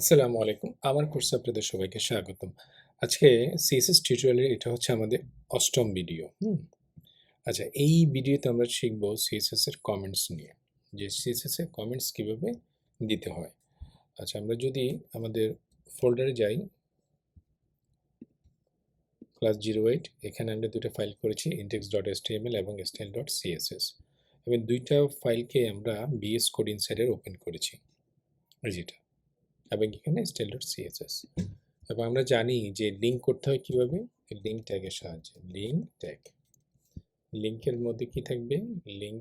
আসসালামু আলাইকুম। আমার কোর্সে আপনাদের সবাইকে স্বাগতম। আজকে সিএসএস টিউটোরিয়ালের এটা হচ্ছে আমাদের ৮ম ভিডিও। আচ্ছা, এই ভিডিওতে আমরা শিখব সিএসএস এর কমেন্টস নিয়ে। যে সিএসএস এর কমেন্টস কিভাবে দিতে হয়। আচ্ছা, আমরা যদি আমাদের ফোল্ডারে যাই, ক্লাস 08 এখানে আমরা দুটো ফাইল করেছি, index.html এবং style.css। এবং দুইটা ফাইলকে আমরা বিএস কোড ইনসাইডার ওপেন করেছি। এই যেটা। এবং এখানে style.css। এবং আমরা জানি যে লিঙ্ক করতে হয় কিভাবে, লিঙ্ক ট্যাগের সাহায্যে। লিঙ্ক ট্যাগ, লিঙ্কের মধ্যে কি থাকবে, লিঙ্ক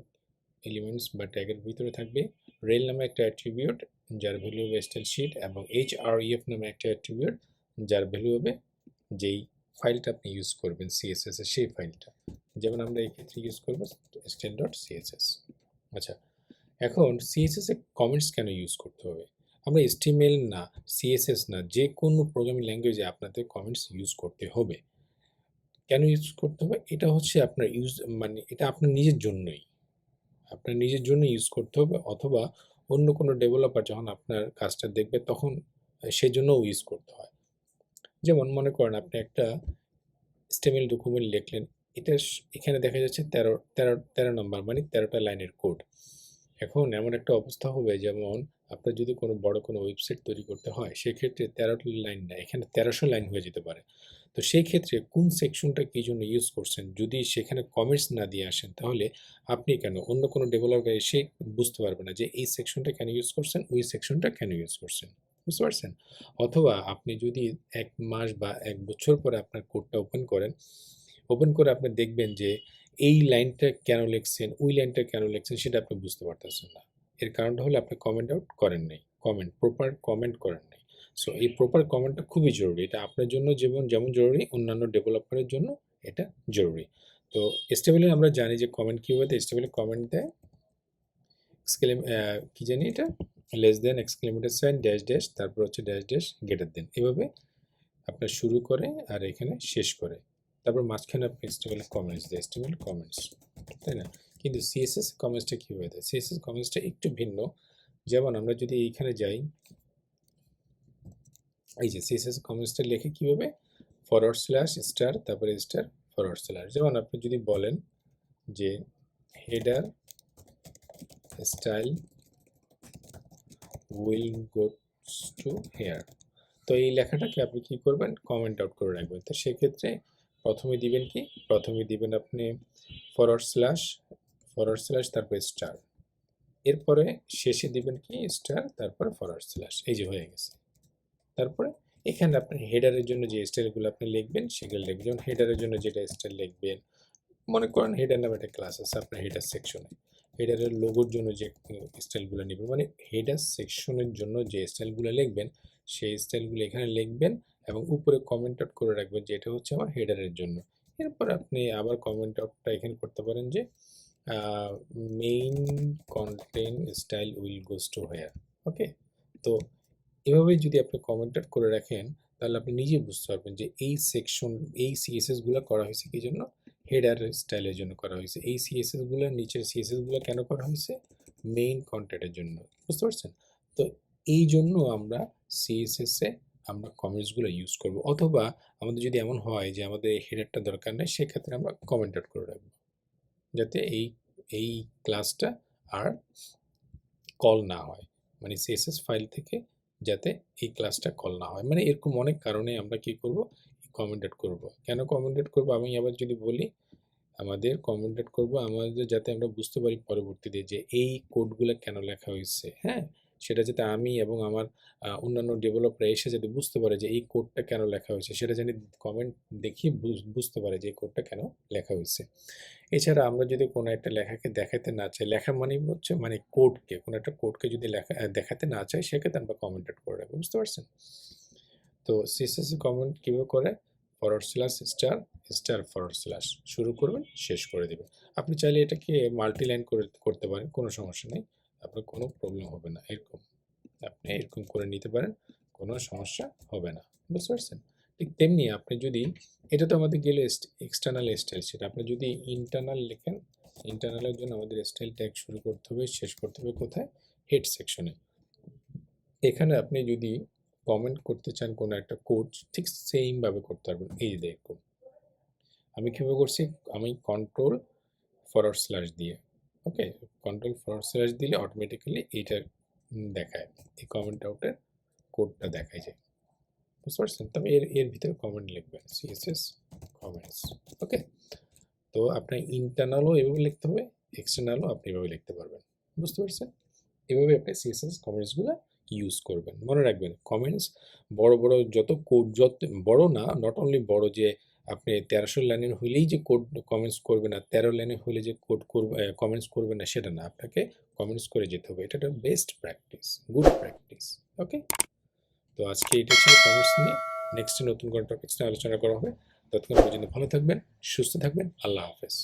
এলিমেন্টস বা ট্যাগের ভিতরে থাকবে রেল নামে একটা অ্যাট্রিবিউট যার ভ্যালু হবে স্টাইল শিট, এবং href নামে একটা অ্যাট্রিবিউট যার ভ্যালু হবে যেই ফাইলটা আপনি ইউজ করবেন সিএসএস এর সেই ফাইলটা। যেমন আমরা এই ক্ষেত্রে ইউজ করব style.css। আচ্ছা, এখন সিএসএস এ কমেন্টস কেন ইউজ করতে হবে? আমরা HTML না, সিএসএস না, যে কোনো প্রোগ্রামিং ল্যাঙ্গুয়েজে আপনাদের কমেন্টস ইউজ করতে হবে। কেন ইউজ করতে হবে? এটা হচ্ছে আপনার মানে এটা আপনার নিজের জন্যই। আপনার নিজের জন্য ইউজ করতে হবে, অথবা অন্য কোনো ডেভেলপার যখন আপনার কাজটা দেখবে তখন সেজন্যও ইউজ করতে হয়। যেমন মনে করেন আপনি একটা HTML ডকুমেন্ট লিখলেন, এটা এখানে দেখা যাচ্ছে 13 নম্বর মানে 13টা লাইনের কোড। এখন এমন একটা অবস্থা হবে, যেমন আপনার যদি কোনো বড় কোনো ওয়েবসাইট তৈরি করতে হয়, সেক্ষেত্রে 13টা লাইন না, এখানে 1300 লাইন হয়ে যেতে পারে। তো সেই ক্ষেত্রে কোন সেকশনটা কী জন্য ইউজ করছেন, যদি সেখানে কমেন্টস না দিয়ে আসেন, তাহলে আপনি কেন, অন্য কোনো ডেভেলপার এসে বুঝতে পারবে না যে এই সেকশনটা কেন ইউজ করছেন, ওই সেকশনটা কেন ইউজ করছেন। বুঝতে পারছেন? অথবা আপনি যদি ১ মাস বা ১ বছর পরে আপনার কোডটা ওপেন করেন, ওপেন করে আপনি দেখবেন যে এই লাইনটা কেন লিখছেন, ওই লাইনটা কেন লিখছেন, সেটা আপনি বুঝতে পারতেছেন না। এর কারণটা হলো আপনি কমেন্ট আউট করেন নাই। প্রপার কমেন্ট করেন নাই। সো এই প্রপার কমেন্টটা খুবই জরুরি। এটা আপনার জন্য যেমন জরুরি, অন্যান্য ডেভেলপারের জন্য এটা জরুরি। তো HTML এ আমরা জানি যে কমেন্ট কিভাবে দেয়। HTML এ কমেন্ট দেয় কি জানি এটা? Less than, exclamation sign, dash dash, তারপর হচ্ছে ড্যাশ ড্যাশ, গ্রেটার দেন। এভাবে আপনার শুরু করে আর এখানে শেষ করে। তারপর মাঝখানে আপনি HTML কমেন্টস দেয়, HTML কমেন্টস, তাই না? কিন্তু সিএসএস কমেন্টসটা কীভাবে দেয়? সিএসএস কমেন্টসটা একটু ভিন্ন। যেমন আমরা যদি এইখানে যাই, এই যে সিএসএস কমেন্টসটা লেখে কীভাবে, ফরওয়ার্ড স্ল্যাশ স্টার, তারপরে স্টার, ফরওয়ার্ড স্ল্যাশ। যেমন আপনি যদি বলেন যে header style will goes to here, তো এই লেখাটাকে আপনি কি করবেন, কমেন্ট আউট করে রাখবেন। তো সেক্ষেত্রে প্রথমে দিবেন কি, প্রথমে দিবেন আপনি ফরওয়ার্ড স্ল্যাশ তারপর স্টার, এরপরে শেষে দিবেন কি স্টার, তারপর ফরওয়ার্ড স্ল্যাশ। এই যে হয়ে গেছে। তারপরে এখানে আপনি হেডারের জন্য যে স্টাইলগুলো আপনি লিখবেন সেগুলো লিখবেন। যেমন হেডারের জন্য যেটা স্টাইল লিখবেন, মনে করেন হেডার নামে একটা ক্লাস আছে আপনার হেডার সেকশনে, হেডারের লোগোর জন্য যে স্টাইলগুলো নেবেন, মানে হেডার সেকশনের জন্য যে স্টাইলগুলো লিখবেন সেই স্টাইলগুলো এখানে লিখবেন, এবং উপরে কমেন্ট আউট করে রাখবেন যে এটা হচ্ছে আমার হেডারের জন্য। এরপর আপনি আবার কমেন্ট আউটটা এখানে করতে পারেন যে main content style will goes to here. Okay, তো এভাবেই যদি আপনি কমেন্ট আউট করে রাখেন, তাহলে আপনি নিজেই বুঝতে পারবেন যে এই সেকশন, এই সিএসএসগুলো করা হয়েছে কি জন্য, হেডার স্টাইলের জন্য করা হয়েছে। এই সিএসএসগুলো, নিচের সিএসএসগুলো কেন করা হয়েছে, মেইন কন্টেন্টের জন্য। বুঝতে পারছেন? তো এই জন্য আমরা সিএসএসে আমরা কমেন্টসগুলো ইউজ করব, অথবা আমাদের যদি এমন হয় যে আমাদের হেডারটা দরকার নেই, সেক্ষেত্রে আমরা কমেন্ট আউট করে রাখবো, যাতে এই ক্লাসটা আর কল না হয়, মানে সিএসএস ফাইল থেকে যাতে এই ক্লাসটা কল না হয়। মানে এরকম অনেক কারণে আমরা কি করব, কমেন্ট আউট করব। কেন কমেন্ট আউট করব আমি আবার যদি বলি, আমাদের কমেন্ট আউট করব আমাদের, যাতে আমরা বুঝতে পারি পরবর্তীতে যে এই কোডগুলো কেন লেখা হয়েছে, হ্যাঁ? সেটা যাতে আমি এবং আমার অন্যান্য ডেভেলপাররা এসে যাতে বুঝতে পারে যে এই কোডটা কেন লেখা হয়েছে, সেটা জানি কমেন্ট দেখি বুঝতে পারে যে এই কোডটা কেন লেখা হয়েছে। এছাড়া আমরা যদি কোনো একটা লেখাকে দেখাতে না চাই, লেখা মানেই হচ্ছে মানে কোডকে, কোনো একটা কোডকে যদি দেখাতে না চাই, সেক্ষেত্রে আমরা কমেন্ট আউট করে রাখবো। বুঝতে পারছেন? তো সিএসএস কমেন্ট কীভাবে করে, forward slash star, star forward slash, শুরু করবেন, শেষ করে দেবেন। আপনি চাইলে এটাকে মাল্টি লাইন করতে পারেন, কোনো সমস্যা নেই, আপনার কোনো প্রবলেম হবে না। এরকম আপনি এরকম করে নিতে পারেন, কোনো সমস্যা হবে না। বুঝতে পারছেন? ঠিক তেমনি আপনি যদি, এটা তো আমাদের গেলে এক্সটার্নাল স্টাইল, সেটা আপনি যদি ইন্টারনাল লেখেন, ইন্টারনালের জন্য আমাদের স্টাইল ট্যাগ শুরু করতে হবে, শেষ করতে হবে কোথায়, হেড সেকশনে। এখানে আপনি যদি কমেন্ট করতে চান কোনো একটা কোড, ঠিক সেমভাবে করতে পারবেন। এই যে দেখুন আমি কীভাবে করছি, আমি কন্ট্রোল ফরওয়ার্ড স্ল্যাশ দিয়ে, ওকে, কন্ট্রোল ফরওয়ার্ড স্ল্যাশ দিলে অটোমেটিক্যালি এইটা দেখায়, এই কমেন্ট আউটের কোডটা দেখায় যায়, বুঝতে পারছেন? তবে এর ভিতরে কমেন্ট লিখবেন CSS কমেন্টস, ওকে। তো আপনার ইন্টারনালও এভাবে লিখতে হবে, এক্সটার্নালও আপনি এভাবে লিখতে পারবেন, বুঝতে পারছেন? এভাবে আপনি CSS কমেন্টসগুলো ইউজ করবেন। মনে রাখবেন কমেন্টস বড় বড় যত কোড, যত বড় না, নট অনলি বড় যে আপনি 1300 লাইনের হইলেই যে কোড কমেন্টস করবেন, আর 13 লাইনে হলে যে কোড কমেন্টস করবেন না, সেটা না, আপনাকে কমেন্টস করে যেতে হবে। এটা একটা বেস্ট প্র্যাকটিস, গুড প্র্যাকটিস, ওকে। তো আজকে এটা ছিল কমেন্টস নিয়ে। নেক্সট নতুন কোনো টপিক্স নিয়ে আলোচনা করা হবে। ততক্ষণ পর্যন্ত ভালো থাকবেন, সুস্থ থাকবেন। আল্লাহ হাফেজ।